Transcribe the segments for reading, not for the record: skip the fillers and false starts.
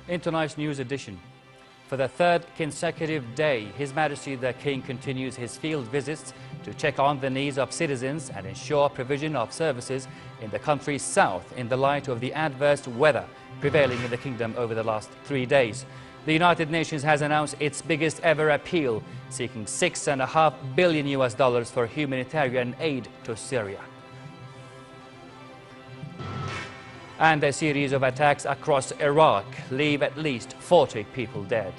In tonight's news edition, for the third consecutive day, His Majesty the King continues his field visits to check on the needs of citizens and ensure provision of services in the country's south in the light of the adverse weather prevailing in the kingdom over the last 3 days. The United Nations has announced its biggest ever appeal, seeking $6.5 billion for humanitarian aid to Syria. And a series of attacks across Iraq leave at least 40 people dead.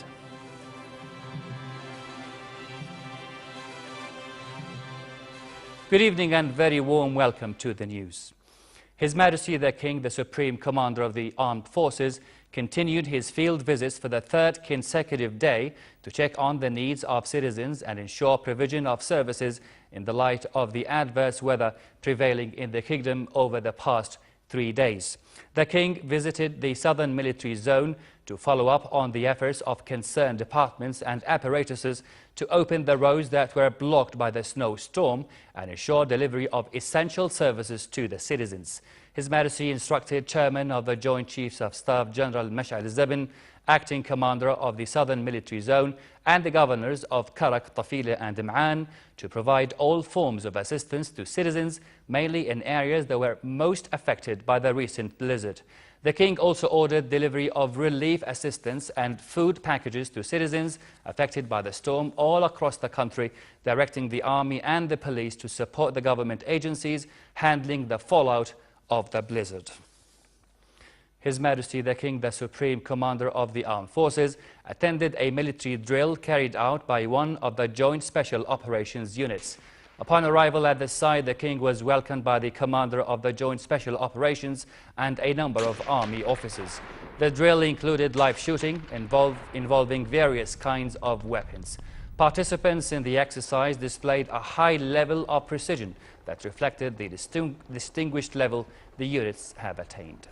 Good evening and very warm welcome to the news. His Majesty the King, the Supreme Commander of the Armed Forces, continued his field visits for the third consecutive day to check on the needs of citizens and ensure provision of services in the light of the adverse weather prevailing in the kingdom over the past 3 days. The King visited the southern military zone to follow up on the efforts of concerned departments and apparatuses to open the roads that were blocked by the snowstorm and ensure delivery of essential services to the citizens. His Majesty instructed Chairman of the Joint Chiefs of Staff General Mash'al Zabin, Acting Commander of the Southern Military Zone, and the Governors of Karak, Tafila and Im'an to provide all forms of assistance to citizens, mainly in areas that were most affected by the recent blizzard. The King also ordered delivery of relief assistance and food packages to citizens affected by the storm all across the country, directing the Army and the police to support the government agencies handling the fallout of the blizzard. His Majesty the King, the Supreme Commander of the Armed Forces, attended a military drill carried out by one of the Joint Special Operations units. Upon arrival at the site, the King was welcomed by the Commander of the Joint Special Operations and a number of Army officers. The drill included live shooting involving various kinds of weapons. Participants in the exercise displayed a high level of precision that reflected the distinguished level the units have attained.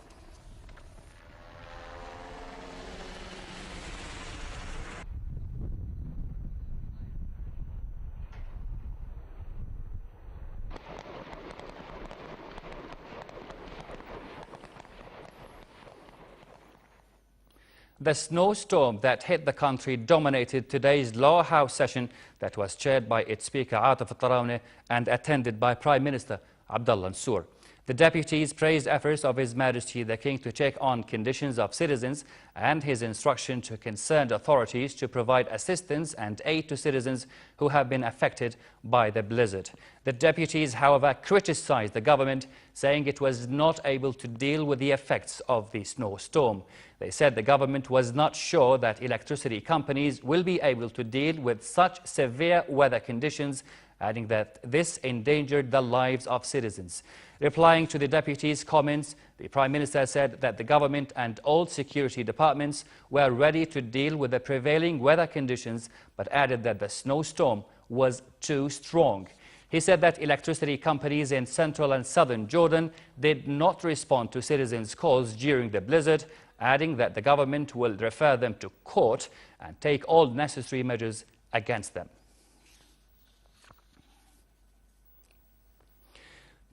The snowstorm that hit the country dominated today's Lower House session that was chaired by its Speaker Atif al-Tarawne and attended by Prime Minister Abdullah Mansour. The deputies praised efforts of His Majesty the King to check on conditions of citizens and his instruction to concerned authorities to provide assistance and aid to citizens who have been affected by the blizzard. The deputies, however, criticized the government, saying it was not able to deal with the effects of the snowstorm. They said the government was not sure that electricity companies will be able to deal with such severe weather conditions, adding that this endangered the lives of citizens. Replying to the deputies' comments, the Prime Minister said that the government and all security departments were ready to deal with the prevailing weather conditions, but added that the snowstorm was too strong. He said that electricity companies in central and southern Jordan did not respond to citizens' calls during the blizzard, adding that the government will refer them to court and take all necessary measures against them.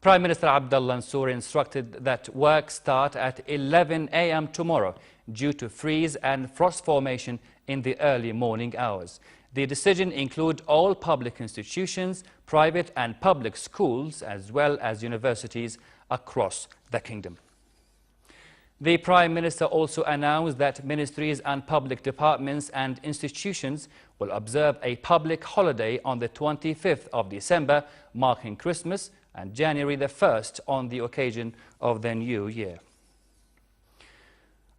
Prime Minister Abdullah Mansour instructed that work start at 11 a.m. tomorrow due to freeze and frost formation in the early morning hours. The decision includes all public institutions, private and public schools, as well as universities across the kingdom. The Prime Minister also announced that ministries and public departments and institutions will observe a public holiday on the 25th of December, marking Christmas, and January the 1st on the occasion of the New Year.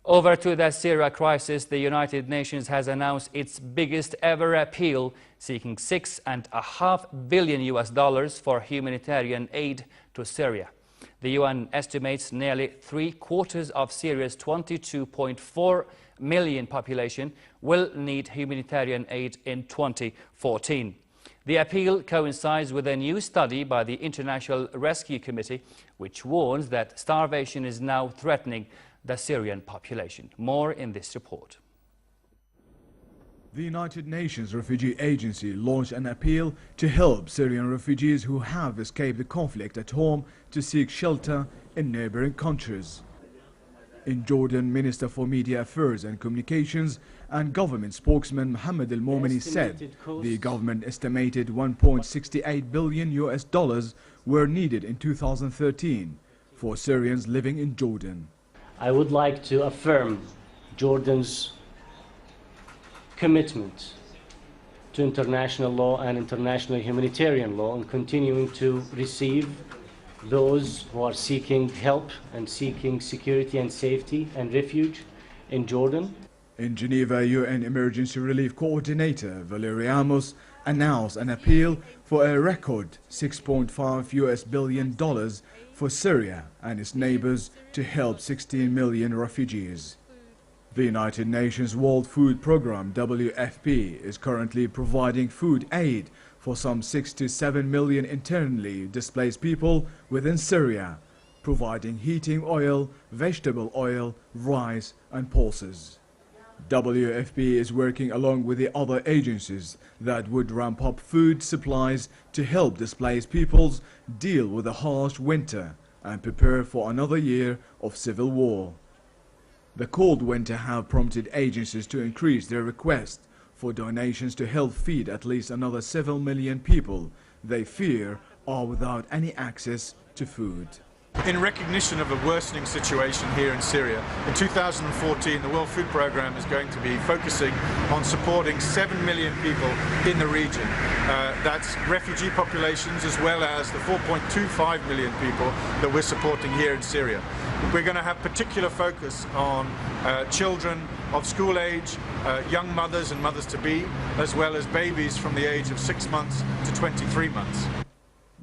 Over to the Syria crisis, the United Nations has announced its biggest ever appeal, seeking $6.5 billion for humanitarian aid to Syria. The UN estimates nearly 3/4 of Syria's 22.4 million population will need humanitarian aid in 2014. The appeal coincides with a new study by the International Rescue Committee, which warns that starvation is now threatening the Syrian population. More in this report. The United Nations Refugee Agency launched an appeal to help Syrian refugees who have escaped the conflict at home to seek shelter in neighboring countries. In Jordan, Minister for Media Affairs and Communications and government spokesman Mohammed Al-Momeni said the government estimated $1.68 billion were needed in 2013 for Syrians living in Jordan. I would like to affirm Jordan's commitment to international law and international humanitarian law and continuing to receive those who are seeking help and seeking security and safety and refuge in Jordan. In Geneva, UN Emergency Relief Coordinator Valerie Amos announced an appeal for a record $6.5 billion for Syria and its neighbors to help 16 million refugees. The United Nations World Food Programme, WFP, is currently providing food aid for some 6 to 7 million internally displaced people within Syria, providing heating oil, vegetable oil, rice and pulses. WFP is working along with the other agencies that would ramp up food supplies to help displaced peoples deal with a harsh winter and prepare for another year of civil war. The cold winter have prompted agencies to increase their request for donations to help feed at least another 7 million people they fear are without any access to food. In recognition of a worsening situation here in Syria, in 2014 the World Food Programme is going to be focusing on supporting 7 million people in the region. That's refugee populations as well as the 4.25 million people that we're supporting here in Syria. We're going to have particular focus on children of school age, young mothers and mothers-to-be, as well as babies from the age of 6 months to 23 months.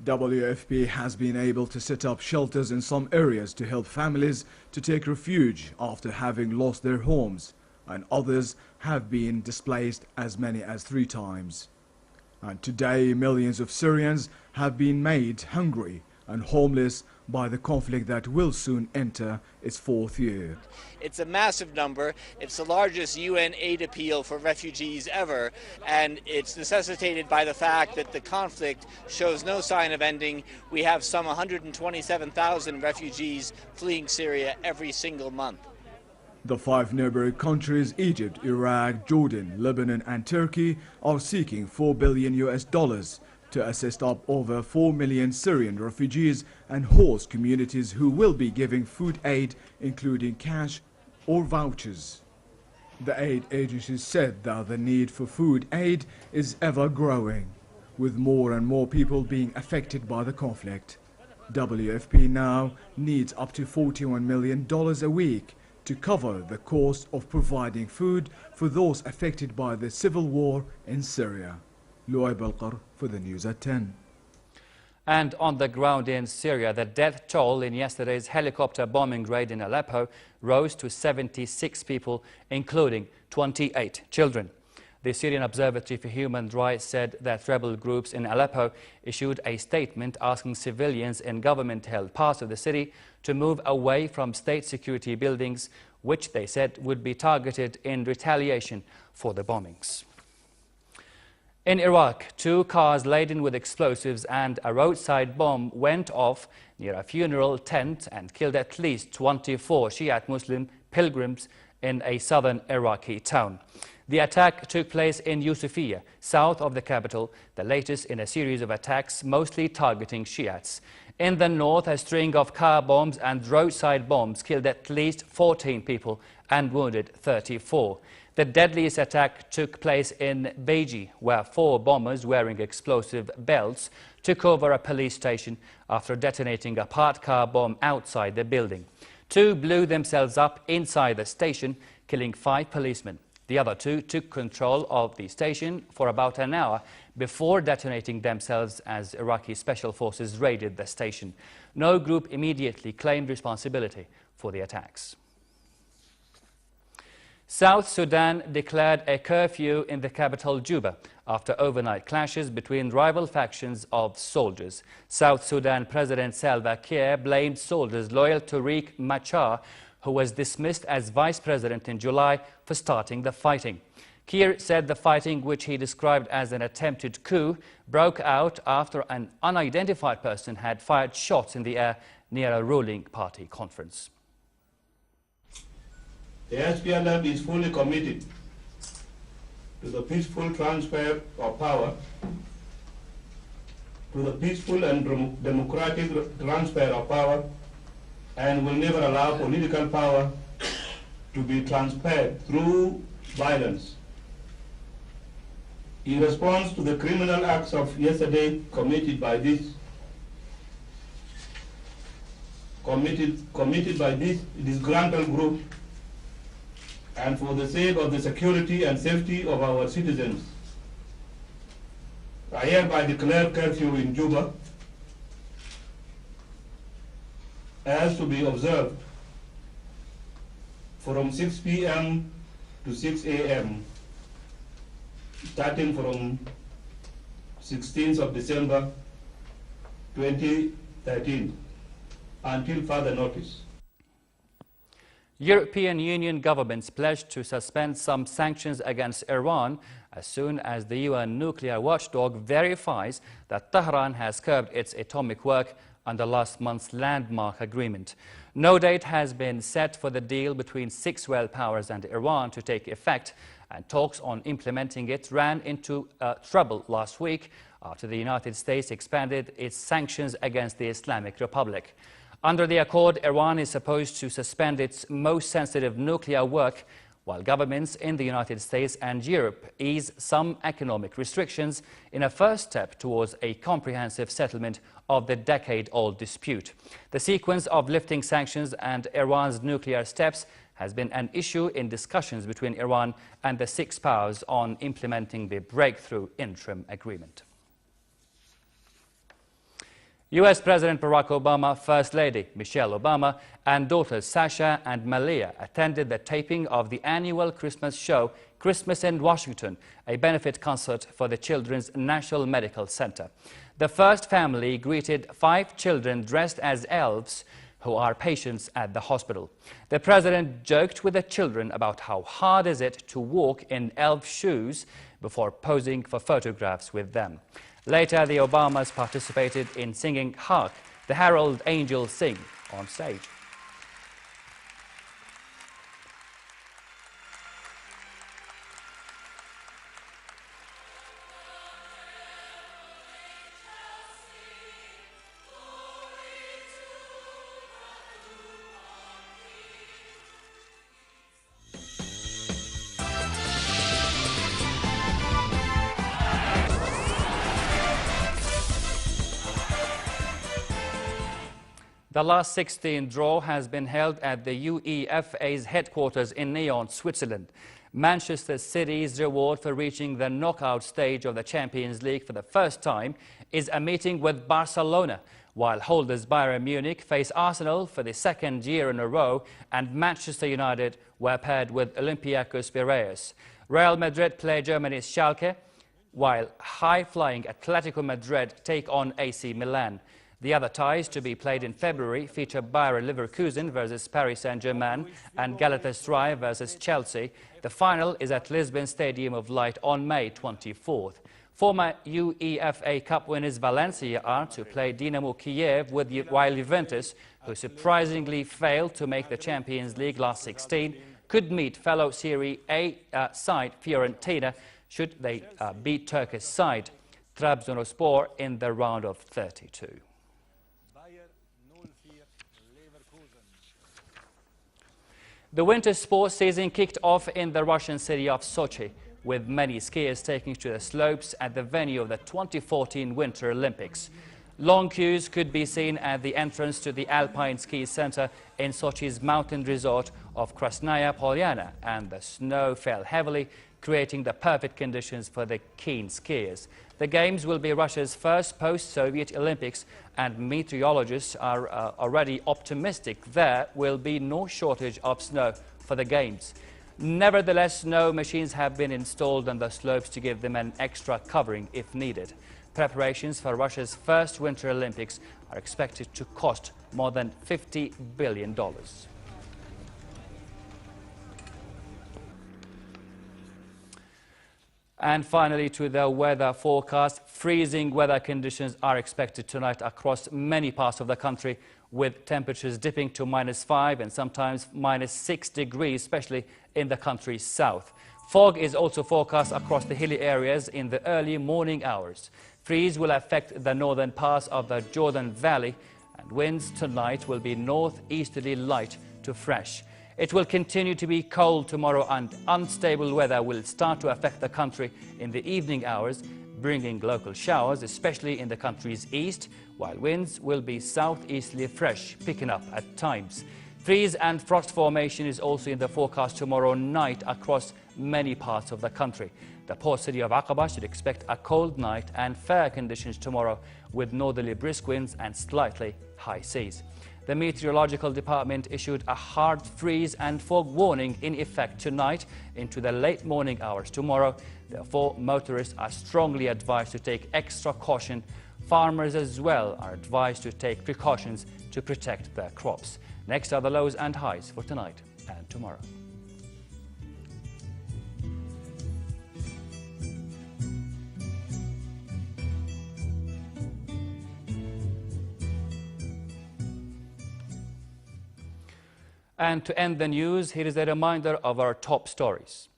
WFP has been able to set up shelters in some areas to help families to take refuge after having lost their homes, and others have been displaced as many as 3 times. And today, millions of Syrians have been made hungry and homeless by the conflict that will soon enter its 4th year. It's a massive number. It's the largest UN aid appeal for refugees ever, and it's necessitated by the fact that the conflict shows no sign of ending. We have some 127,000 refugees fleeing Syria every single month. The 5 neighboring countries, Egypt, Iraq, Jordan, Lebanon and Turkey, are seeking $4 billion to assist up over 4 million Syrian refugees and host communities who will be giving food aid, including cash or vouchers. The aid agencies said that the need for food aid is ever growing, with more and more people being affected by the conflict. WFP now needs up to $41 million a week to cover the cost of providing food for those affected by the civil war in Syria. Luay Balqar for the news at 10. And on the ground in Syria, the death toll in yesterday's helicopter bombing raid in Aleppo rose to 76 people, including 28 children. The Syrian Observatory for Human Rights said that rebel groups in Aleppo issued a statement asking civilians in government-held parts of the city to move away from state security buildings, which they said would be targeted in retaliation for the bombings. In Iraq, 2 cars laden with explosives and a roadside bomb went off near a funeral tent and killed at least 24 Shiite Muslim pilgrims in a southern Iraqi town. The attack took place in Yusufia, south of the capital, the latest in a series of attacks mostly targeting Shiites. In the north, a string of car bombs and roadside bombs killed at least 14 people and wounded 34. The deadliest attack took place in Beji, where 4 bombers wearing explosive belts took over a police station after detonating a parked car bomb outside the building. 2 blew themselves up inside the station, killing 5 policemen. The other 2 took control of the station for about an hour before detonating themselves as Iraqi special forces raided the station. No group immediately claimed responsibility for the attacks. South Sudan declared a curfew in the capital Juba after overnight clashes between rival factions of soldiers. South Sudan President Salva Kiir blamed soldiers loyal to Riek Machar, who was dismissed as vice president in July, for starting the fighting. Kiir said the fighting, which he described as an attempted coup, broke out after an unidentified person had fired shots in the air near a ruling party conference. The SPLM is fully committed to the peaceful transfer of power, to the peaceful and democratic transfer of power, and will never allow political power to be transferred through violence. In response to the criminal acts of yesterday committed by this disgruntled group, and for the sake of the security and safety of our citizens, I hereby declare curfew in Juba as to be observed from 6 p.m. to 6 a.m. starting from 16th of December 2013 until further notice. European Union governments pledged to suspend some sanctions against Iran as soon as the UN nuclear watchdog verifies that Tehran has curbed its atomic work under last month's landmark agreement. No date has been set for the deal between 6 world powers and Iran to take effect, and talks on implementing it ran into trouble last week after the United States expanded its sanctions against the Islamic Republic. Under the accord, Iran is supposed to suspend its most sensitive nuclear work, while governments in the United States and Europe ease some economic restrictions in a first step towards a comprehensive settlement of the decade-old dispute. The sequence of lifting sanctions and Iran's nuclear steps has been an issue in discussions between Iran and the 6 powers on implementing the breakthrough interim agreement. U.S. President Barack Obama, First Lady Michelle Obama, and daughters Sasha and Malia attended the taping of the annual Christmas show, Christmas in Washington, a benefit concert for the Children's National Medical Center. The first family greeted 5 children dressed as elves who are patients at the hospital. The president joked with the children about how hard is it to walk in elf shoes before posing for photographs with them. Later, the Obamas participated in singing Hark, the Herald Angels Sing on stage. The last 16 draw has been held at the UEFA's headquarters in Nyon, Switzerland. Manchester City's reward for reaching the knockout stage of the Champions League for the first time is a meeting with Barcelona, while holders Bayern Munich face Arsenal for the second year in a row, and Manchester United were paired with Olympiacos Piraeus. Real Madrid play Germany's Schalke, while high-flying Atletico Madrid take on AC Milan. The other ties to be played in February feature Bayer Leverkusen versus Paris Saint-Germain and Galatasaray versus Chelsea. The final is at Lisbon Stadium of Light on May 24th. Former UEFA Cup winners Valencia are to play Dinamo Kiev, while Juventus, who surprisingly failed to make the Champions League last 16, could meet fellow Serie A side Fiorentina should they beat Turkish side Trabzonspor in the round of 32. The winter sports season kicked off in the Russian city of Sochi, with many skiers taking to the slopes at the venue of the 2014 Winter Olympics. Long queues could be seen at the entrance to the Alpine Ski Center in Sochi's mountain resort of Krasnaya Polyana, and the snow fell heavily, creating the perfect conditions for the keen skiers. The Games will be Russia's first post-Soviet Olympics, and meteorologists are already optimistic there will be no shortage of snow for the Games. Nevertheless, snow machines have been installed on the slopes to give them an extra covering if needed. Preparations for Russia's first Winter Olympics are expected to cost more than $50 billion. And finally, to the weather forecast. Freezing weather conditions are expected tonight across many parts of the country, with temperatures dipping to -5 and sometimes -6 degrees, especially in the country's south. Fog is also forecast across the hilly areas in the early morning hours. Freeze will affect the northern parts of the Jordan Valley, and winds tonight will be northeasterly light to fresh. It will continue to be cold tomorrow, and unstable weather will start to affect the country in the evening hours, bringing local showers, especially in the country's east, while winds will be southeasterly fresh, picking up at times. Freeze and frost formation is also in the forecast tomorrow night across many parts of the country. The port city of Aqaba should expect a cold night and fair conditions tomorrow, with northerly brisk winds and slightly high seas. The Meteorological Department issued a hard freeze and fog warning in effect tonight into the late morning hours tomorrow. Therefore, motorists are strongly advised to take extra caution. Farmers as well are advised to take precautions to protect their crops. Next are the lows and highs for tonight and tomorrow. And to end the news, here is a reminder of our top stories.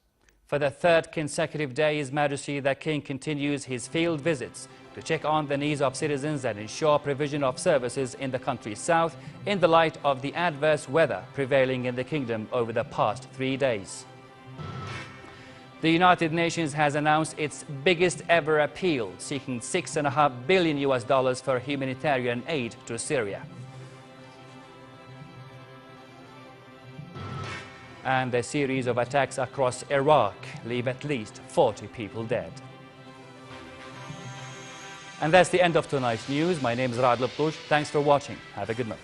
For the third consecutive day, His Majesty the King continues his field visits to check on the needs of citizens and ensure provision of services in the country's south in the light of the adverse weather prevailing in the kingdom over the past 3 days. The United Nations has announced its biggest ever appeal, seeking $6.5 billion for humanitarian aid to Syria. And a series of attacks across Iraq leave at least 40 people dead. And that's the end of tonight's news. My name is Raad Lubtush. Thanks for watching. Have a good night.